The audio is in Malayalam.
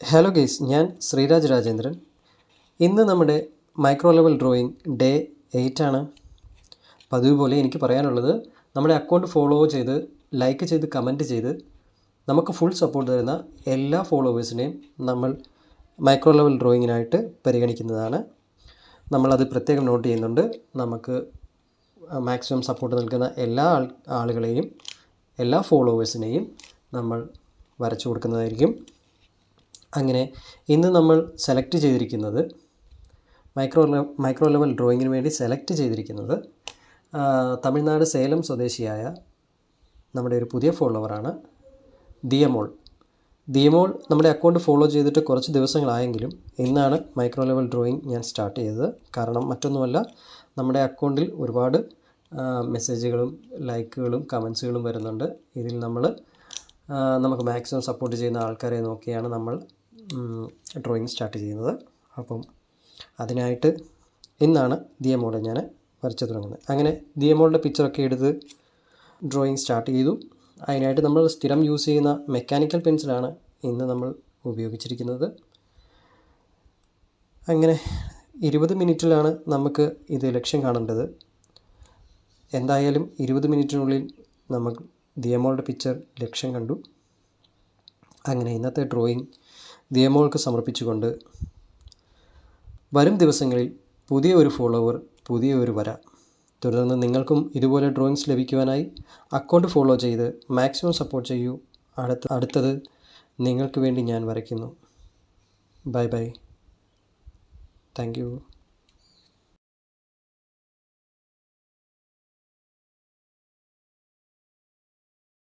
ഹലോ ഗെയ്സ്, ഞാൻ ശ്രീരാജ് രാജേന്ദ്രൻ. ഇന്ന് നമ്മുടെ മൈക്രോ ലെവൽ ഡ്രോയിങ് ഡേ 8 ആണ്. പതിവ് പോലെ എനിക്ക് പറയാനുള്ളത്, നമ്മുടെ അക്കൗണ്ട് ഫോളോ ചെയ്ത് ലൈക്ക് ചെയ്ത് കമൻറ്റ് ചെയ്ത് നമുക്ക് ഫുൾ സപ്പോർട്ട് തരുന്ന എല്ലാ ഫോളോവേഴ്സിനെയും നമ്മൾ മൈക്രോ ലെവൽ ഡ്രോയിങ്ങിനായിട്ട് പരിഗണിക്കുന്നതാണ്. നമ്മളത് പ്രത്യേകം നോട്ട് ചെയ്യുന്നുണ്ട്. നമുക്ക് മാക്സിമം സപ്പോർട്ട് നൽകുന്ന എല്ലാ ആളുകളെയും എല്ലാ ഫോളോവേഴ്സിനെയും നമ്മൾ വരച്ചു കൊടുക്കുന്നതായിരിക്കും. അങ്ങനെ ഇന്ന് നമ്മൾ സെലക്ട് ചെയ്തിരിക്കുന്നത് മൈക്രോ ലെവൽ ഡ്രോയിങ്ങിന് വേണ്ടി സെലക്ട് ചെയ്തിരിക്കുന്നത് തമിഴ്നാട് സേലം സ്വദേശിയായ നമ്മുടെ ഒരു പുതിയ ഫോളോവറാണ് ദിയമോൾ. ദിയമോൾ നമ്മുടെ അക്കൗണ്ട് ഫോളോ ചെയ്തിട്ട് കുറച്ച് ദിവസങ്ങളായെങ്കിലും ഇന്നാണ് മൈക്രോ ലെവൽ ഡ്രോയിങ് ഞാൻ സ്റ്റാർട്ട് ചെയ്തത്. കാരണം മറ്റൊന്നുമല്ല, നമ്മുടെ അക്കൗണ്ടിൽ ഒരുപാട് മെസ്സേജുകളും ലൈക്കുകളും കമൻസുകളും വരുന്നുണ്ട്. ഇതിൽ നമുക്ക് മാക്സിമം സപ്പോർട്ട് ചെയ്യുന്ന ആൾക്കാരെ നോക്കിയാണ് നമ്മൾ ഡ്രോയിങ് സ്റ്റാർട്ട് ചെയ്യുന്നത്. അപ്പം അതിനായിട്ട് ഇന്നാണ് ദിയമോളെ ഞാൻ വരച്ചു തുടങ്ങുന്നത്. അങ്ങനെ ദിയമോളുടെ പിക്ചറൊക്കെ എടുത്ത് ഡ്രോയിങ് സ്റ്റാർട്ട് ചെയ്തു. അതിനായിട്ട് നമ്മൾ സ്ഥിരം യൂസ് ചെയ്യുന്ന മെക്കാനിക്കൽ പെൻസിലാണ് ഇന്ന് നമ്മൾ ഉപയോഗിച്ചിരിക്കുന്നത്. അങ്ങനെ 20 മിനിറ്റിലാണ് നമുക്ക് ഇത് ലക്ഷ്യം കാണേണ്ടത്. എന്തായാലും 20 മിനിറ്റിനുള്ളിൽ നമുക്ക് ദിയമോളുടെ പിക്ചർ ലക്ഷ്യം കണ്ടു. അങ്ങനെ ഇന്നത്തെ ഡ്രോയിങ് ദിയമോൾക്ക് സമർപ്പിച്ചുകൊണ്ട് വരും ദിവസങ്ങളിൽ പുതിയ ഒരു ഫോളോവർ, പുതിയ ഒരു വര. തുടർന്ന് നിങ്ങൾക്കും ഇതുപോലെ ഡ്രോയിങ്സ് ലഭിക്കുവാനായി അക്കൗണ്ട് ഫോളോ ചെയ്ത് മാക്സിമം സപ്പോർട്ട് ചെയ്യൂ. അടുത്തത് നിങ്ങൾക്ക് വേണ്ടി ഞാൻ വരയ്ക്കുന്നു. Bye bye. Thank you.